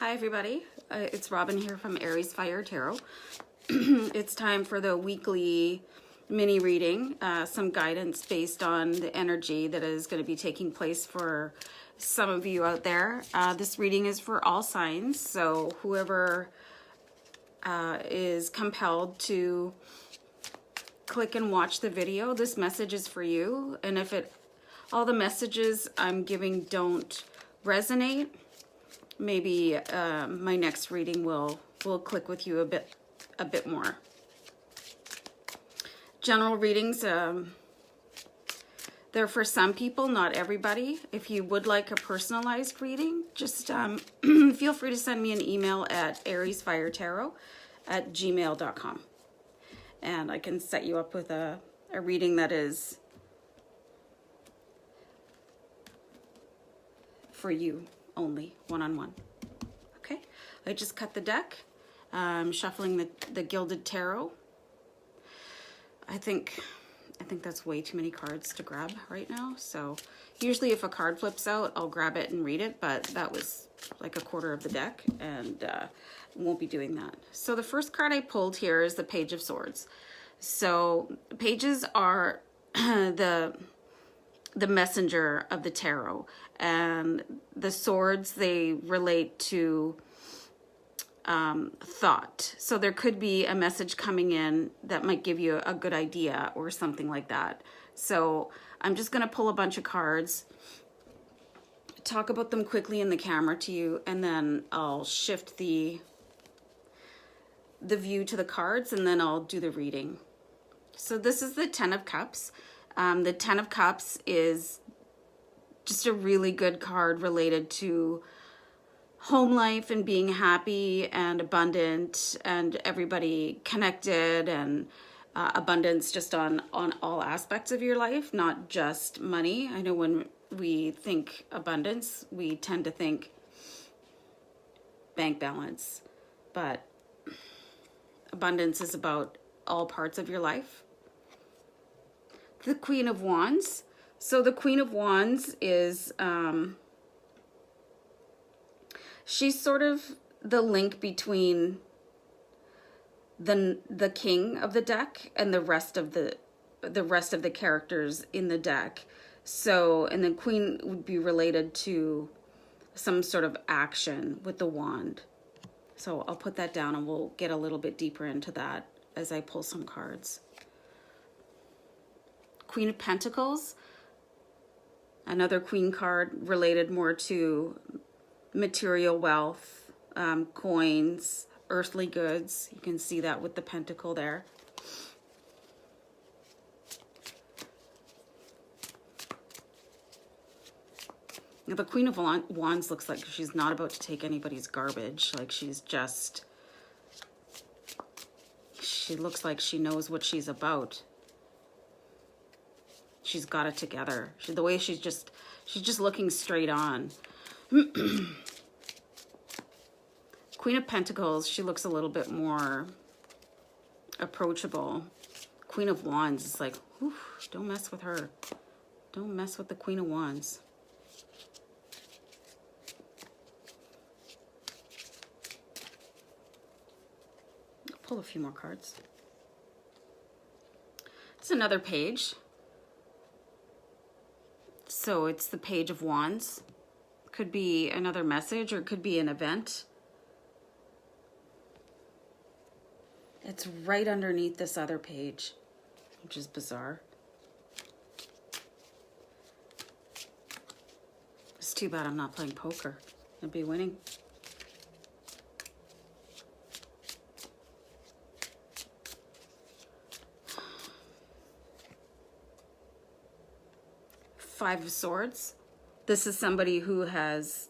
Hi everybody, it's Robin here from AriesFireTarot. It's time for the weekly mini reading, some guidance based on the energy that is going to be taking place for some of you out there. This reading is for all signs, so whoever is compelled to click and watch the video, this message is for you. And if all the messages I'm giving don't resonate, maybe my next reading will click with you a bit more. General readings, they're for some people, not everybody. If you would like a personalized reading, just feel free to send me an email at ariesfiretarot@gmail.com. And I can set you up with a reading that is for you only, one-on-one. Okay, I just cut the deck. I'm shuffling the Gilded Tarot. I think that's way too many cards to grab right now. So usually if a card flips out, I'll grab it and read it, but that was like a quarter of the deck, and won't be doing that. So the first card I pulled here is the Page of Swords. So pages are the messenger of the tarot, and the swords, they relate to thought. So there could be a message coming in that might give you a good idea or something like that. So I'm just going to pull a bunch of cards, talk about them quickly in the camera to you, and then I'll shift the view to the cards, and then I'll do the reading. So this is the Ten of Cups. The Ten of Cups is just a really good card related to home life and being happy and abundant and everybody connected, and abundance just on all aspects of your life, not just money. I know when we think abundance, we tend to think bank balance, but abundance is about all parts of your life. The Queen of Wands. So the Queen of Wands is, she's sort of the link between the king of the deck and the rest of the characters in the deck. So, and the queen would be related to some sort of action with the wand. So I'll put that down and we'll get a little bit deeper into that as I pull some cards. Queen of Pentacles, another queen card related more to material wealth, coins, earthly goods. You can see that with the pentacle there. Now, the Queen of Wands looks like she's not about to take anybody's garbage. Like she looks like she knows what she's about. She's got it together. The way she's just looking straight on. Queen of Pentacles, she looks a little bit more approachable. Queen of Wands is like, whew, don't mess with her. Don't mess with the Queen of Wands. I'll pull a few more cards. It's another page. So it's the Page of Wands. Could be another message or it could be an event. It's right underneath this other page, which is bizarre. It's too bad I'm not playing poker. I'd be winning. Five of Swords. This is somebody who has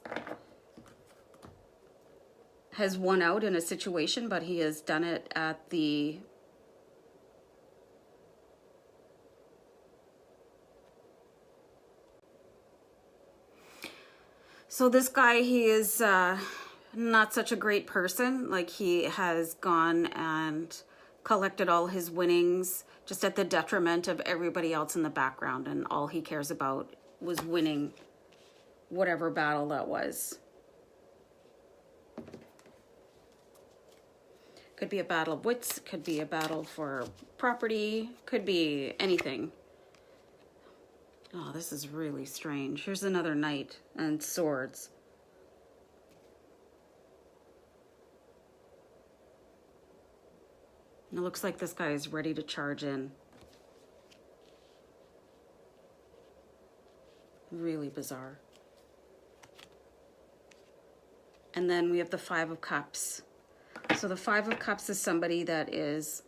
won out in a situation, but he has done it at the so this guy, he is not such a great person. Like he has gone and collected all his winnings just at the detriment of everybody else in the background, and all he cares about was winning whatever battle that was. Could be a battle of wits, could be a battle for property, could be anything. Oh, this is really strange. Here's another knight and swords. It looks like this guy is ready to charge in. Really bizarre. And then we have the Five of Cups. So the Five of Cups is somebody that is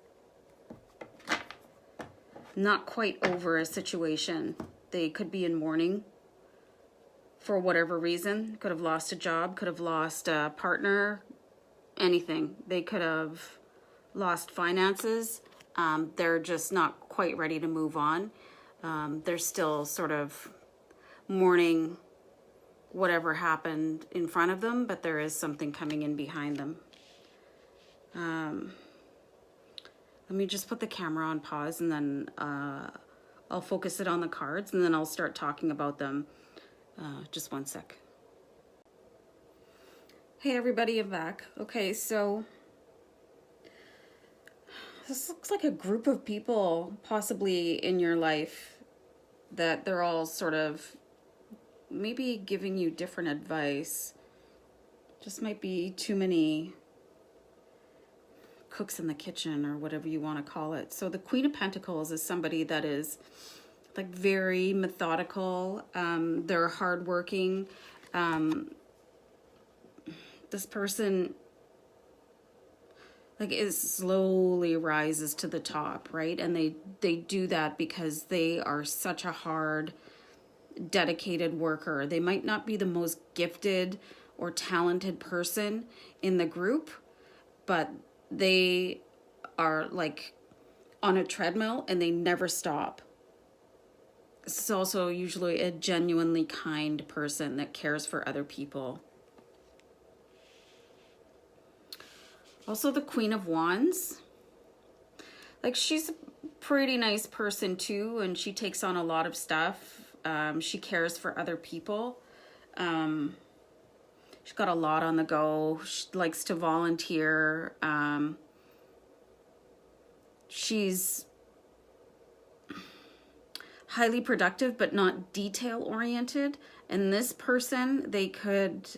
not quite over a situation. They could be in mourning for whatever reason. Could have lost a job, could have lost a partner, anything. They could have lost finances. They're just not quite ready to move on. They're still sort of mourning whatever happened in front of them, but there is something coming in behind them. Let me just put the camera on pause, and then I'll focus it on the cards, and then I'll start talking about them. Just one sec. Hey everybody, I'm back. Okay, so this looks like a group of people possibly in your life that they're all sort of maybe giving you different advice. Just might be too many cooks in the kitchen or whatever you want to call it. So the Queen of Pentacles is somebody that is like very methodical. They're hardworking. This person like is slowly rises to the top, right? And they do that because they are such a hard, dedicated worker. They might not be the most gifted or talented person in the group, but they are like on a treadmill and they never stop. This is also usually a genuinely kind person that cares for other people. Also the Queen of Wands. Like she's a pretty nice person too, and she takes on a lot of stuff. She cares for other people. She's got a lot on the go. She likes to volunteer. She's highly productive, but not detail oriented. And this person, they could,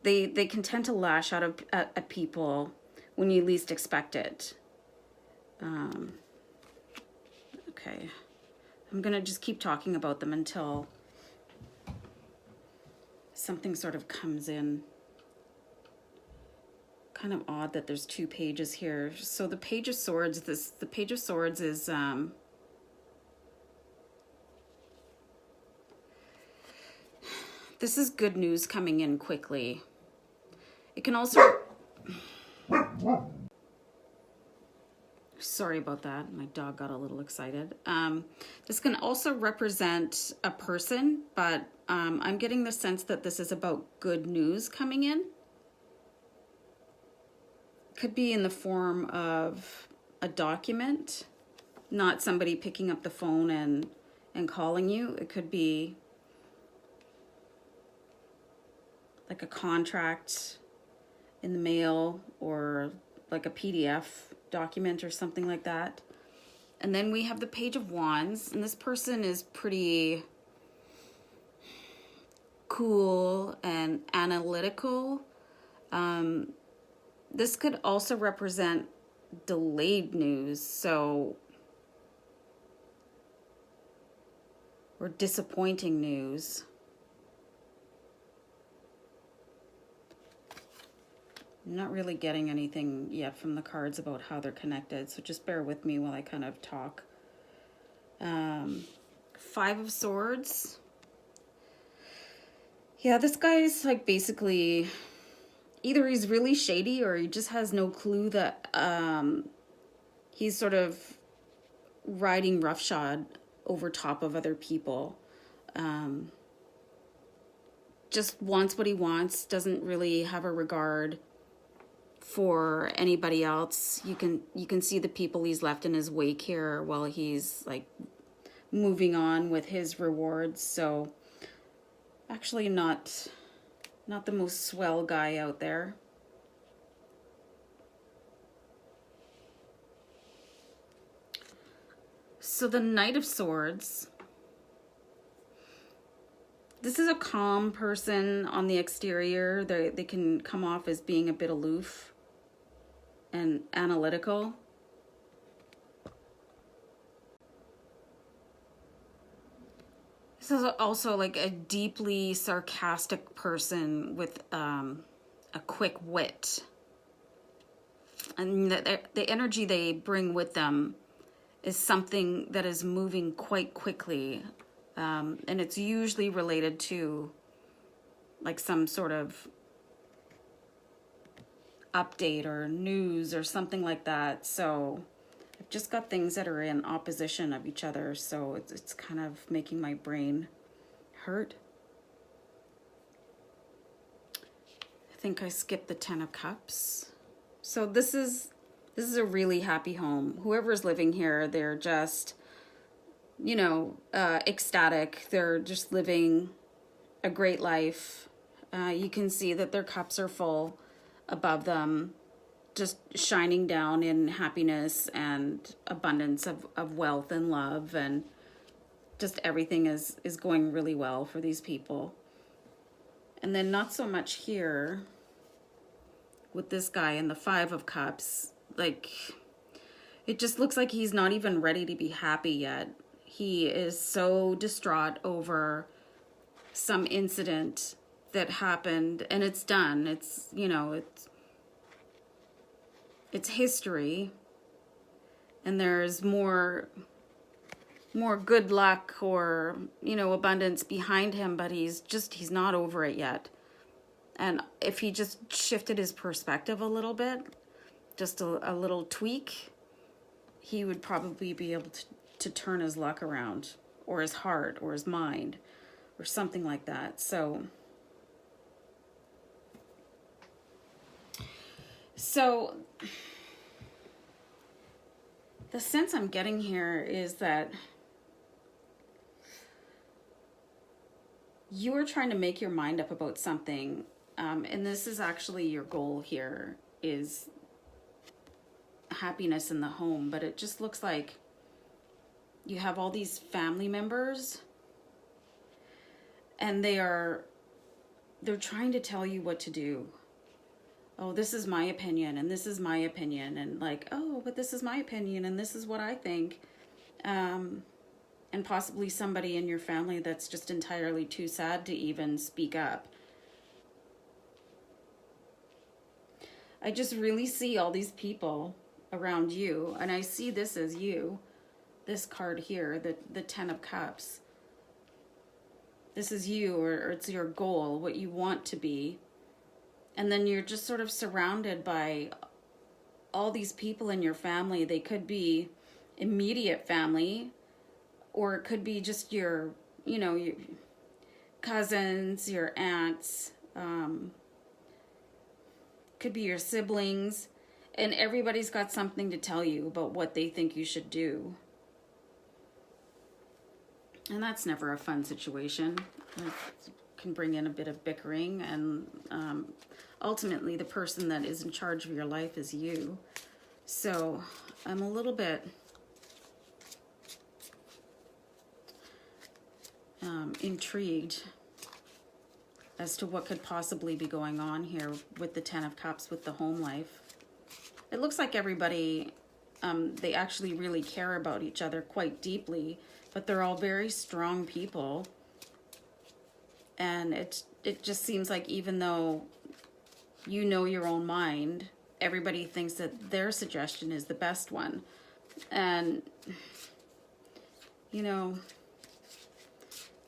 they can tend to lash out at people when you least expect it. Okay, I'm gonna just keep talking about them until something sort of comes in. Kind of odd that there's two pages here. So the Page of Swords, the Page of Swords is this is good news coming in quickly. It can also, sorry about that, my dog got a little excited. This can also represent a person, but I'm getting the sense that this is about good news coming in. Could be in the form of a document, not somebody picking up the phone and calling you. It could be like a contract in the mail or like a PDF document or something like that. And then we have the Page of Wands, and this person is pretty cool and analytical. This could also represent delayed news, so, or disappointing news. I'm not really getting anything yet from the cards about how they're connected, so just bear with me while I kind of talk. Five of Swords. Yeah, this guy's like basically, either he's really shady or he just has no clue that he's sort of riding roughshod over top of other people. Just wants what he wants, doesn't really have a regard for anybody else. You can see the people he's left in his wake here while he's like moving on with his rewards. So actually not the most swell guy out there. So the Knight of Swords, this is a calm person on the exterior. They can come off as being a bit aloof and analytical. This is also like a deeply sarcastic person with a quick wit. And the energy they bring with them is something that is moving quite quickly. And it's usually related to like some sort of update or news or something like that. So I've just got things that are in opposition of each other. So it's kind of making my brain hurt. I think I skipped the Ten of Cups. So this is a really happy home. Whoever's living here, they're just, you know, ecstatic. They're just living a great life. You can see that their cups are full above them, just shining down in happiness and abundance of wealth and love, and just everything is going really well for these people. And then not so much here with this guy in the Five of Cups. Like, it just looks like he's not even ready to be happy yet. He is so distraught over some incident that happened, and it's done. It's, you know, it's history, and there's more good luck or, you know, abundance behind him, but he's not over it yet. And if he just shifted his perspective a little bit, just a little tweak, he would probably be able to turn his luck around, or his heart, or his mind, or something like that. So the sense I'm getting here is that you are trying to make your mind up about something, and this is actually your goal here, is happiness in the home. But it just looks like you have all these family members, and they're trying to tell you what to do. Oh, this is my opinion, and this is my opinion, and like, oh, but this is my opinion, and this is what I think. And possibly somebody in your family that's just entirely too sad to even speak up. I just really see all these people around you, and I see this as you. This card here, the Ten of Cups. This is you, or it's your goal, what you want to be. And then you're just sort of surrounded by all these people in your family. They could be immediate family, or it could be just your, you know, your cousins, your aunts, could be your siblings, and everybody's got something to tell you about what they think you should do. And that's never a fun situation. It can bring in a bit of bickering, and ultimately the person that is in charge of your life is you. So I'm a little bit intrigued as to what could possibly be going on here with the Ten of Cups, with the home life. It looks like everybody, they actually really care about each other quite deeply, but they're all very strong people. And it just seems like, even though you know your own mind, everybody thinks that their suggestion is the best one. And, you know,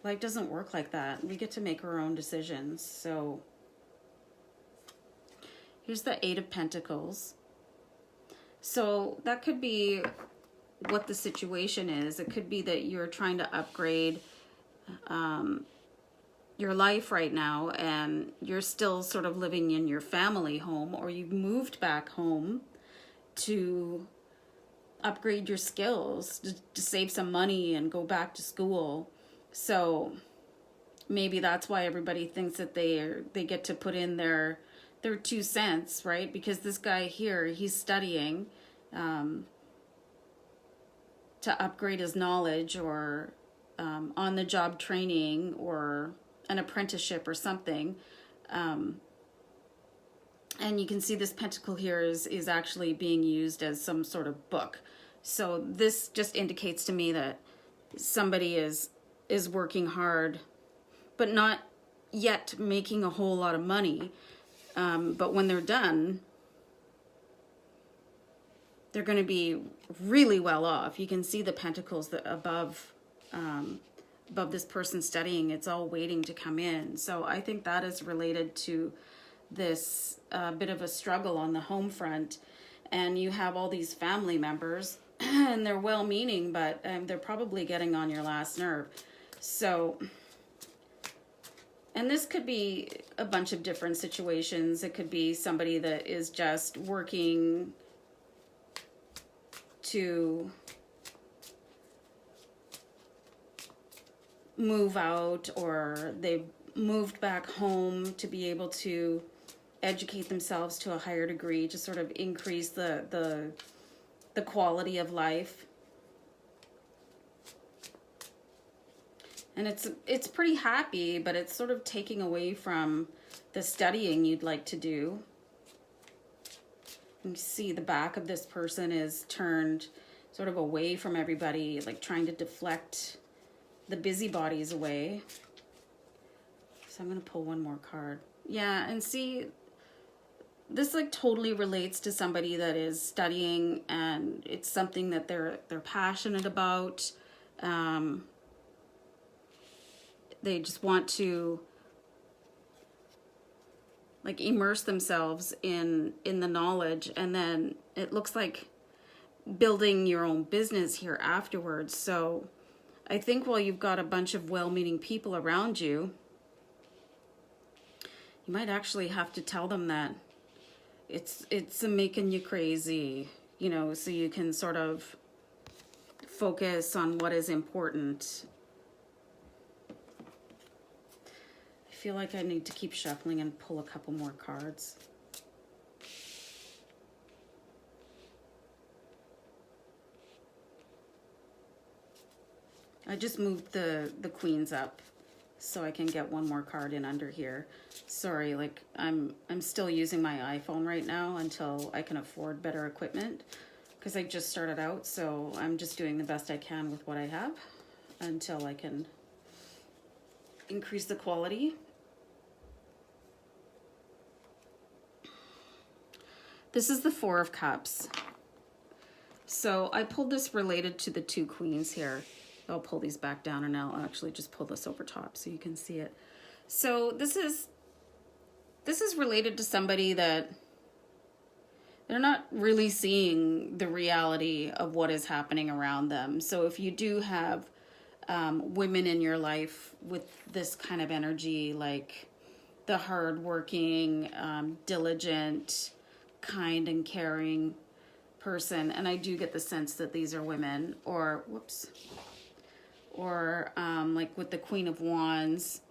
life doesn't work like that. We get to make our own decisions. So here's the Eight of Pentacles. So that could be what the situation is. It could be that you're trying to upgrade your life right now, and you're still sort of living in your family home, or you've moved back home to upgrade your skills, to save some money and go back to school. So maybe that's why everybody thinks that they get to put in their 2 cents, right? Because this guy here, he's studying to upgrade his knowledge, or on-the-job training, or an apprenticeship or something. And you can see this pentacle here is actually being used as some sort of book. So this just indicates to me that somebody is working hard, but not yet making a whole lot of money. But when they're done, they're going to be really well off. You can see the pentacles that above this person studying. It's all waiting to come in. So I think that is related to this bit of a struggle on the home front. And you have all these family members, and they're well-meaning, but they're probably getting on your last nerve. So, and this could be a bunch of different situations. It could be somebody that is just working to move out, or they've moved back home to be able to educate themselves to a higher degree, to sort of increase the quality of life. And it's pretty happy, but it's sort of taking away from the studying you'd like to do. You see the back of this person is turned sort of away from everybody, like trying to deflect the busybodies away. So I'm going to pull one more card. Yeah, and see, this like totally relates to somebody that is studying, and it's something that they're passionate about. They just want to like immerse themselves in the knowledge, and then it looks like building your own business here afterwards. So I think while you've got a bunch of well-meaning people around you, you might actually have to tell them that it's making you crazy, you know, so you can sort of focus on what is important. I feel like I need to keep shuffling and pull a couple more cards. I just moved the queens up so I can get one more card in under here. Sorry, like I'm still using my iPhone right now until I can afford better equipment, because I just started out, so I'm just doing the best I can with what I have until I can increase the quality. This is the Four of Cups. So I pulled this related to the two queens here. I'll pull these back down, and I'll actually just pull this over top so you can see it. So this is related to somebody that they're not really seeing the reality of what is happening around them. So if you do have women in your life with this kind of energy, like the hardworking, diligent, kind and caring person, and I do get the sense that these are women, or whoops, or like with the Queen of Wands,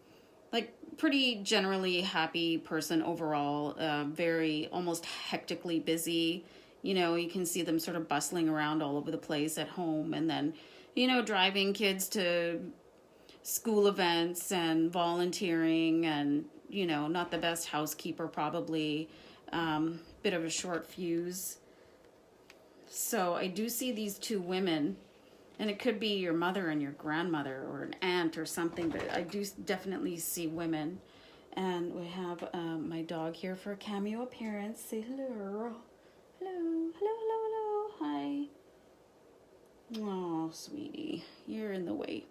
like pretty generally happy person overall, very almost hectically busy. You know, you can see them sort of bustling around all over the place at home, and then, you know, driving kids to school events and volunteering, and, you know, not the best housekeeper probably, bit of a short fuse. So I do see these two women, and it could be your mother and your grandmother or an aunt or something, but I do definitely see women. And we have my dog here for a cameo appearance. Say hello. Hello, hello, hello, hello. Hi. Oh, sweetie, you're in the way.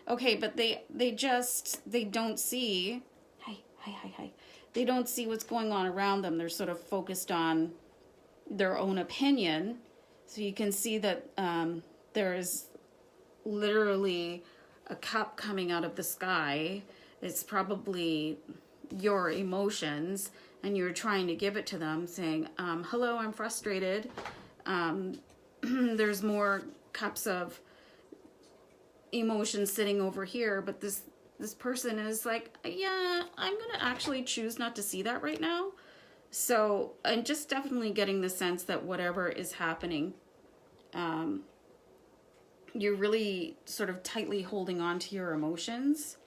Okay, but they don't see. Hi. They don't see what's going on around them. They're sort of focused on their own opinion. So you can see that there's literally a cup coming out of the sky. It's probably your emotions, and you're trying to give it to them, saying, hello, I'm frustrated. There's more cups of emotions sitting over here, but this person is like, yeah, I'm gonna actually choose not to see that right now. So I'm just definitely getting the sense that whatever is happening you're really sort of tightly holding on to your emotions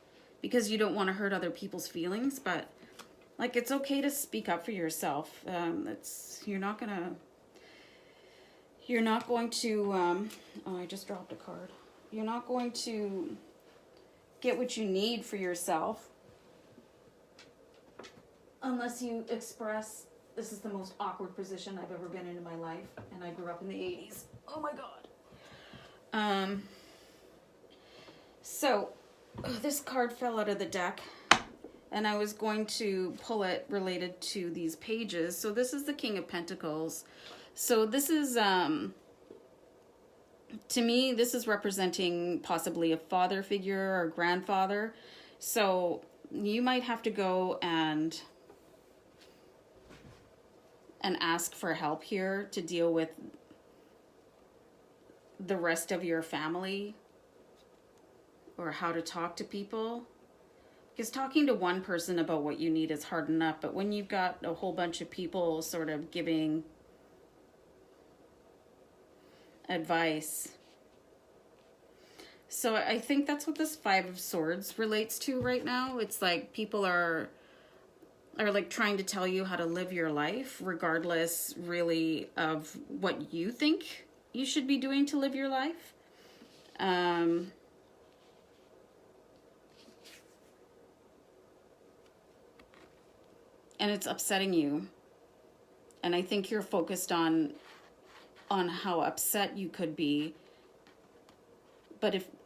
because you don't want to hurt other people's feelings. But like, it's okay to speak up for yourself. You're not going to, oh, I just dropped a card. You're not going to get what you need for yourself unless you express, this is the most awkward position I've ever been in my life, and I grew up in the 80s. Oh my God. So this card fell out of the deck, and I was going to pull it related to these pages. So this is the King of Pentacles. So this is, to me, this is representing possibly a father figure or grandfather. So you might have to go and ask for help here to deal with the rest of your family, or how to talk to people. Because talking to one person about what you need is hard enough, but when you've got a whole bunch of people sort of giving advice. So I think that's what this Five of Swords relates to right now. It's like people are like trying to tell you how to live your life, regardless really of what you think you should be doing to live your life. And it's upsetting you. And I think you're focused on how upset you could be,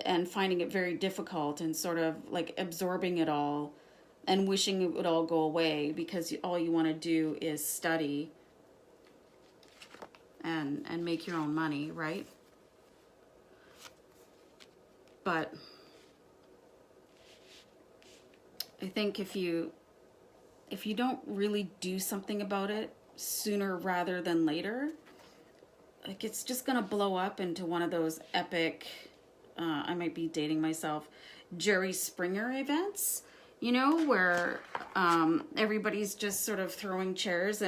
and finding it very difficult and sort of like absorbing it all and wishing it would all go away, because all you want to do is study and make your own money, right? But I think if you don't really do something about it sooner rather than later, like, it's just gonna blow up into one of those epic, I might be dating myself, Jerry Springer events, you know, where everybody's just sort of throwing chairs,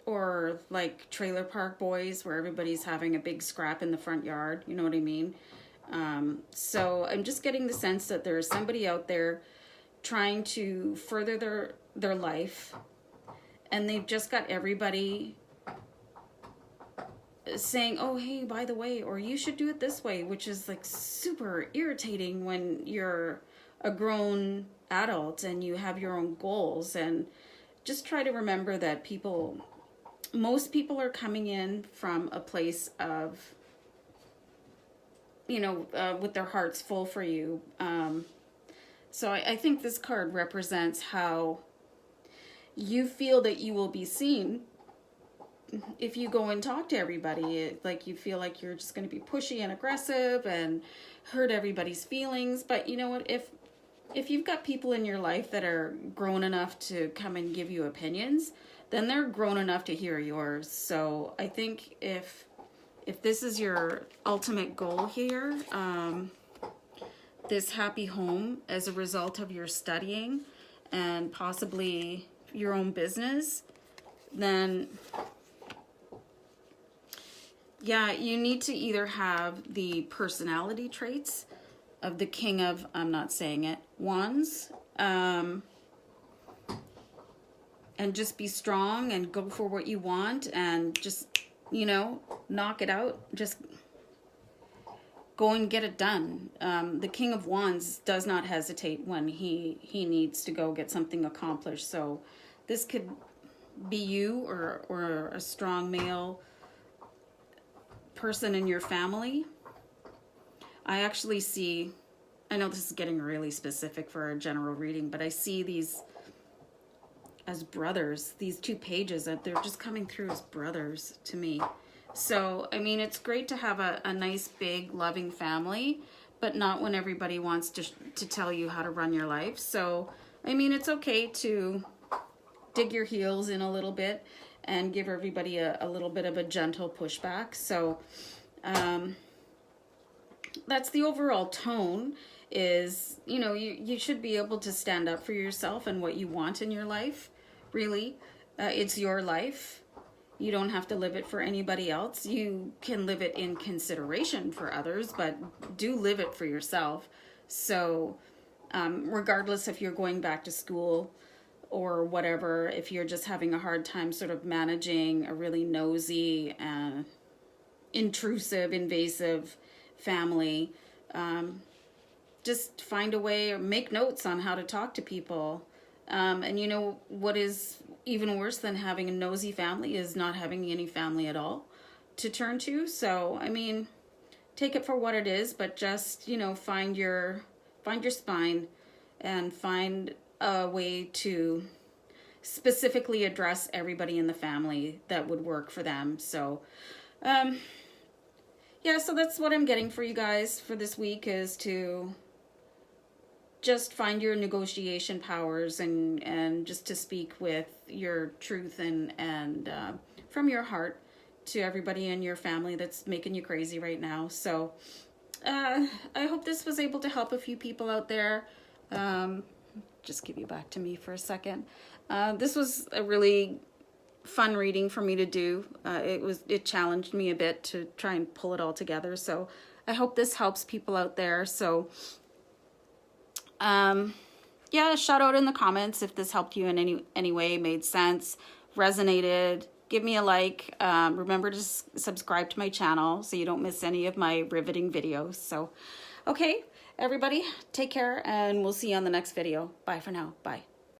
or like Trailer Park Boys, where everybody's having a big scrap in the front yard, you know what I mean? So I'm just getting the sense that there's somebody out there trying to further their life, and they've just got everybody saying, oh, hey, by the way, or you should do it this way, which is like super irritating when you're a grown adult and you have your own goals. And just try to remember that most people are coming in from a place of, you know, with their hearts full for you. So I think this card represents how you feel that you will be seen if you go and talk to everybody. Like, you feel like you're just going to be pushy and aggressive and hurt everybody's feelings. But you know what? If you've got people in your life that are grown enough to come and give you opinions, then they're grown enough to hear yours. So I think if this is your ultimate goal here, this happy home as a result of your studying and possibly your own business, then yeah, you need to either have the personality traits of the King of, I'm not saying it, Wands, and just be strong and go for what you want and just, you know, knock it out. Just go and get it done. The King of Wands does not hesitate when he needs to go get something accomplished. So this could be you or a strong male person in your family. I actually see, I know this is getting really specific for a general reading, but I see these as brothers, these two pages, that they're just coming through as brothers to me. So, I mean, it's great to have a nice, big, loving family, but not when everybody wants to tell you how to run your life. So, I mean, it's okay to dig your heels in a little bit and give everybody a little bit of a gentle pushback. So, that's the overall tone, is, you know, you should be able to stand up for yourself and what you want in your life, really. It's your life. You don't have to live it for anybody else. You can live it in consideration for others, but do live it for yourself. So regardless if you're going back to school or whatever, if you're just having a hard time sort of managing a really nosy and intrusive, invasive family, just find a way or make notes on how to talk to people. And you know what is even worse than having a nosy family is not having any family at all to turn to. So, I mean, take it for what it is, but just, you know, find your spine and find a way to specifically address everybody in the family that would work for them. So, yeah, so that's what I'm getting for you guys for this week, is to just find your negotiation powers and just to speak with your truth and from your heart to everybody in your family that's making you crazy right now. So I hope this was able to help a few people out there. Just give you back to me for a second. This was a really fun reading for me to do. It challenged me a bit to try and pull it all together. So I hope this helps people out there. So yeah, shout out in the comments if this helped you in any way, made sense, resonated. Give me a like. Remember to subscribe to my channel so you don't miss any of my riveting videos. So, okay, everybody, take care, and we'll see you on the next video. Bye for now. Bye.